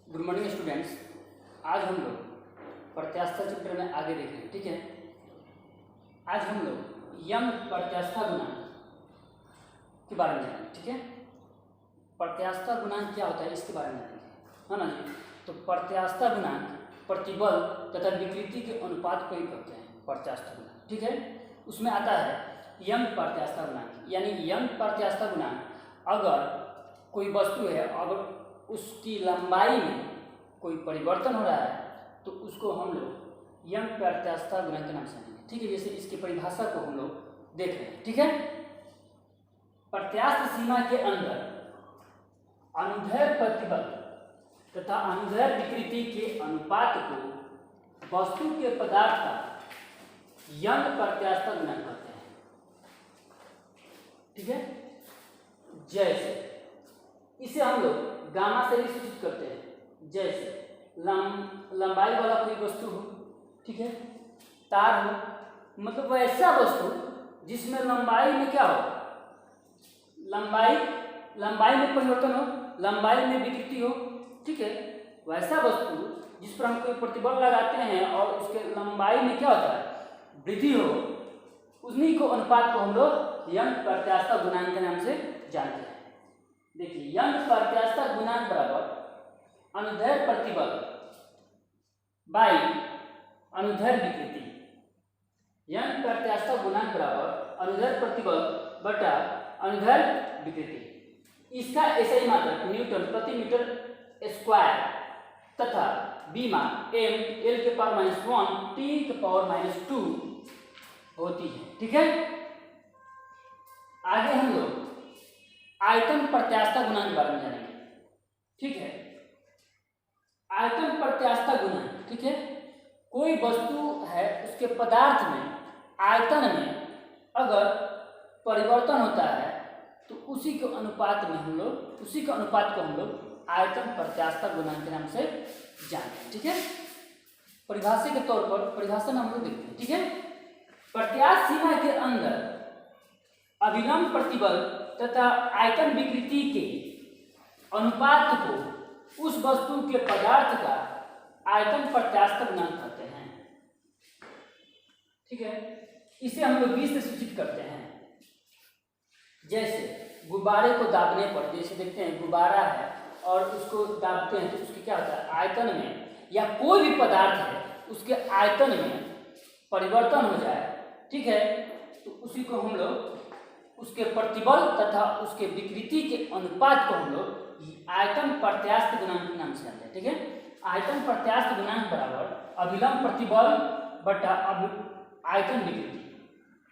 Good morning students. आज हम लोग प्रत्यास्था चैप्टर में आगे देखेंगे। ठीक है, आज हम लोग यंग प्रत्यास्था गुणांक के बारे में जानेंगे। ठीक है, प्रत्यास्था गुणांक क्या होता है इसके बारे में जानेंगे, है ना जी। तो प्रत्यास्था गुणांक प्रतिबल तथा विकृति के अनुपात को ही कहते हैं प्रत्यास्था गुणांक। ठीक है, उसमें आता है यंग प्रत्यास्था गुणांक, यानी यंग प्रत्यास्था गुणांक अगर कोई वस्तु है, अगर उसकी लंबाई में कोई परिवर्तन हो रहा है तो उसको हम लोग यंग प्रत्यास्था गुणांक के नाम से जानेंगे। ठीक है, जैसे इसकी परिभाषा को हम लोग देख रहे हैं। ठीक है, प्रत्यास्थ सीमा के अंदर अनुदैर्ध्य प्रतिबल तथा अनुदैर्ध्य विकृति के अनुपात को वस्तु के पदार्थ का यंग प्रत्यास्था गुणांक कहते हैं। ठीक है, जैसे इसे हम लोग गामा से भी सूचित करते हैं। जैसे लंबाई वाला कोई वस्तु हो, ठीक है, तार हो, मतलब वैसा वस्तु जिसमें लंबाई में क्या हो, लंबाई में परिवर्तन हो, लंबाई में विकृति हो। ठीक है, वैसा वस्तु जिस पर हम कोई प्रतिबल लगाते हैं और उसके लंबाई में क्या होता है, वृद्धि हो, उन्हीं को अनुपात को हम लोग यंग प्रत्यास्था गुणांक के नाम से जानते हैं। देखिए, यंग प्रत्यास्था गुणांक बराबर अनुदैर्ध्य प्रतिबल बाई अनुदैर्ध्य विकृति। यंग प्रत्यास्था गुणांक बराबर अनुदैर्ध्य प्रतिबल बटा अनुदैर्ध्य विकृति। इसका ऐसा ही मात्रक न्यूटन प्रति मीटर स्क्वायर तथा बीमा m l के पावर -1 t के पावर -2 होती है। ठीक है, आगे हम लोग आयतन प्रत्यास्था गुणांक के बारे में जानेंगे। ठीक है, आयतन प्रत्यास्था गुणांक, ठीक है, कोई वस्तु है उसके पदार्थ में आयतन में अगर परिवर्तन होता है तो उसी के अनुपात को हम लोग आयतन प्रत्यास्था गुणांक के नाम से जानते हैं। ठीक है, परिभाषा के तौर पर परिभाषा हम लोग देखते हैं। ठीक है, प्रत्यास्थ सीमा के अंदर अभिलंब प्रतिबल तथा आयतन विकृति के अनुपात को उस वस्तु के पदार्थ का आयतन प्रत्यास्था गुणांक कहते हैं। ठीक है, इसे हम लोग 20 से सूचित करते हैं। जैसे गुब्बारे को दाबने पर, जैसे देखते हैं गुब्बारा है और उसको दाबते हैं तो उसके क्या होता है, आयतन में, या कोई भी पदार्थ है उसके आयतन में परिवर्तन हो जाए। ठीक है, तो उसी को हम लोग उसके प्रतिबल तथा उसके विकृति के अनुपात को हम लोग आयतन प्रत्यास्थ गुणांक के नाम से जानते हैं। ठीक है, आयतन प्रत्यास्थ गुणांक बराबर अभिलंब प्रतिबल बटा आयतन विकृति।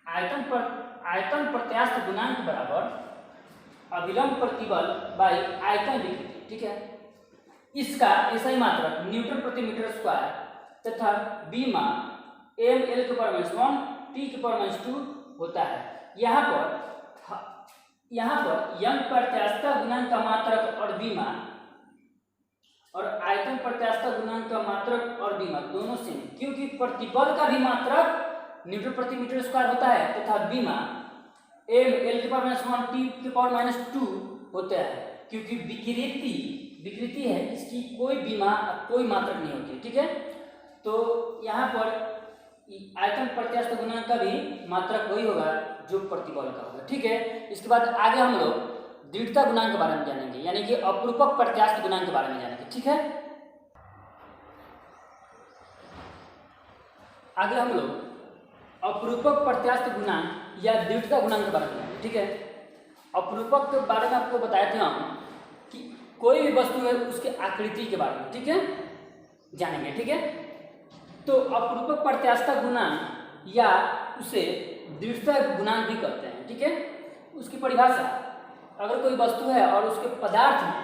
आयतन प्रत्यास्थ गुणांक बराबर अभिलंब प्रतिबल बाई आयतन विकृति। ठीक है, इसका ऐसा ही मात्रक न्यूटन प्रति मीटर स्क्वायर तथा बीमा m l के पावर -1 t के पावर -2 होता है। यहाँ पर यंग प्रत्यास्था गुणांक का मात्रक और बीमा और आयतन प्रत्यास्था गुणांक का मात्रक और बीमा दोनों सेम, क्योंकि प्रतिबल का भी मात्रक न्यूटन प्रति मीटर स्क्वायर होता है तथा बीमा m l के पावर -1 t के पावर -2 होता है, क्योंकि विकृति है, इसकी कोई बीमा कोई मात्रक नहीं होती। ठीक है, तो यहाँ पर आयतन प्रत्यास्थ गुणांक का भी मात्रक वही होगा जो प्रतिबल का होगा। ठीक है, इसके बाद आगे हम लोग दृढ़ता गुणांक के बारे में जानेंगे, यानी कि अपरूपक प्रत्यास्थ गुणांक के बारे में जानेंगे। ठीक है, आगे हम लोग अपरूपक प्रत्यास्थ गुणांक या दृढ़ता गुणांक के बारे में जानेंगे। ठीक है, अपरूपक के बारे में आपको बताए थे हम कि कोई भी वस्तु है उसके आकृति के बारे में, ठीक है, जानेंगे। ठीक है, तो अपरूपक प्रत्यास्था गुणांक या उसे दृढ़ता गुणांक भी कहते हैं। ठीक है, उसकी परिभाषा, अगर कोई वस्तु है और उसके पदार्थ में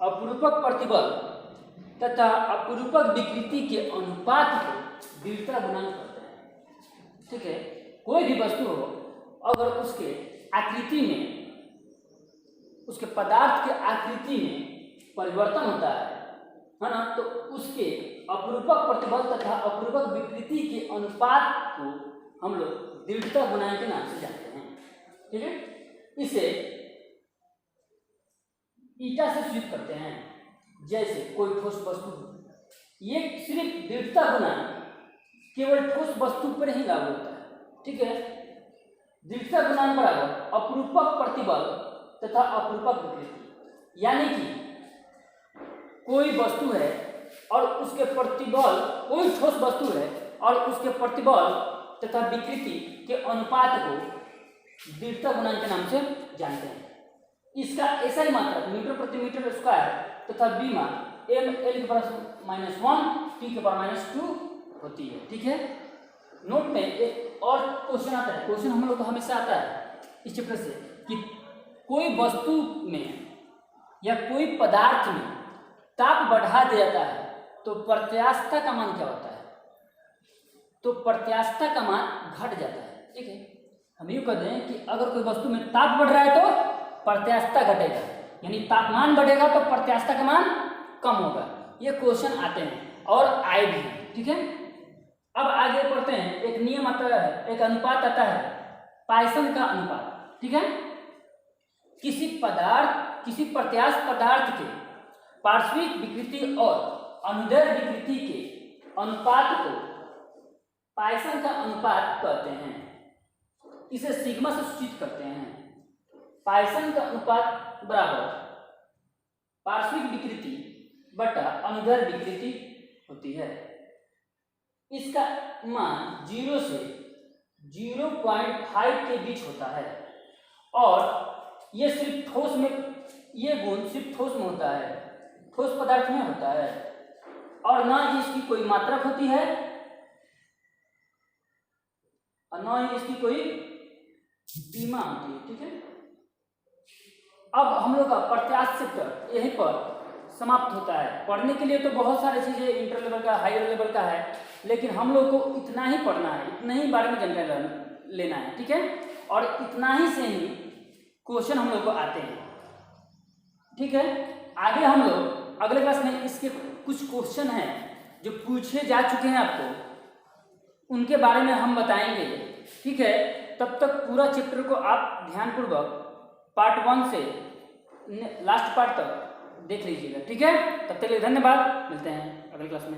अपरूपक प्रतिबल तथा अपरूपक विकृति के अनुपात को दृढ़ता गुणांक कहते हैं। ठीक है, कोई भी वस्तु हो अगर उसके आकृति में, उसके पदार्थ के आकृति में परिवर्तन होता है ना, तो उसके अपरूपक प्रतिबल तथा अपरूपक विकृति के अनुपात को हम लोग दृढ़ता गुणांक के नाम से जानते हैं। ठीक है, इसे ईटा से सूचित करते हैं। जैसे कोई ठोस वस्तु, ये सिर्फ दृढ़ता गुणांक केवल ठोस वस्तु पर ही लागू होता है, ठीक है। दृढ़ता गुणांक बराबर अपरूपक प्रतिबल तथा अपरूपक विकृति, यानी कि कोई वस्तु है और उसके प्रतिबल, कोई ठोस वस्तु है और उसके प्रतिबल तथा विकृति के अनुपात को दृढ़ता गुणांक के नाम से जानते हैं। इसका ऐसा ही मात्रक मीटर प्रति मीटर स्क्वायर तथा बीमा m l के पावर -1 t के पावर -2 होती है, ठीक है। नोट में एक और क्वेश्चन आता है, क्वेश्चन हम लोग को हमेशा आता है इस चैप्टर से कि कोई वस्तु में या कोई पदार्थ में ताप बढ़ा दिया जाता है तो प्रत्यास्थता का मान क्या होता है? तो प्रत्यास्थता का मान घट जाता है, ठीक है। हम यूँ कहते हैं कि अगर कोई वस्तु में ताप बढ़ रहा है तो प्रत्यास्थता घटेगा, यानी तापमान बढ़ेगा तो प्रत्यास्थता का मान कम होगा। ये क्वेश्चन आते हैं और आए भी हैं, ठीक है। अब आगे पढ़ते हैं, एक नियम आता है, एक अनुपात आता है, पाइसन का अनुपात, ठीक है। किसी प्रत्यास्थ पदार्थ के पार्श्विक विकृति और अनुदैर्ध्य विकृति के अनुपात को पाइसन का अनुपात कहते हैं। इसे सिग्मा से सूचित करते हैं। पाइसन का अनुपात बराबर पार्श्विक विकृति बटा अनुदैर्ध्य विकृति होती है। इसका मान 0 से 0.5 के बीच होता है और ये सिर्फ ठोस में, ये गुण सिर्फ ठोस में होता है, ठोस पदार्थ में होता है और ना ही इसकी कोई मात्रक होती है और ना ही इसकी कोई सीमा होती है, ठीक है। अब हम लोग का प्रत्यास्थ चैप्टर यहीं पर समाप्त होता है। पढ़ने के लिए तो बहुत सारी चीज़ें इंटर लेवल का, हायर लेवल का है, लेकिन हम लोग को इतना ही पढ़ना है, इतना ही बारे में जानकारी लेना है, ठीक है। और इतना ही से ही क्वेश्चन हम लोग को आते हैं, ठीक है। आगे हम लोग अगले क्लास में इसके कुछ क्वेश्चन हैं जो पूछे जा चुके हैं आपको, उनके बारे में हम बताएंगे, ठीक है। तब तक पूरा चैप्टर को आप ध्यानपूर्वक पार्ट 1 से लास्ट पार्ट तक देख लीजिएगा, ठीक है। तब तक के लिए धन्यवाद, मिलते हैं अगले क्लास में।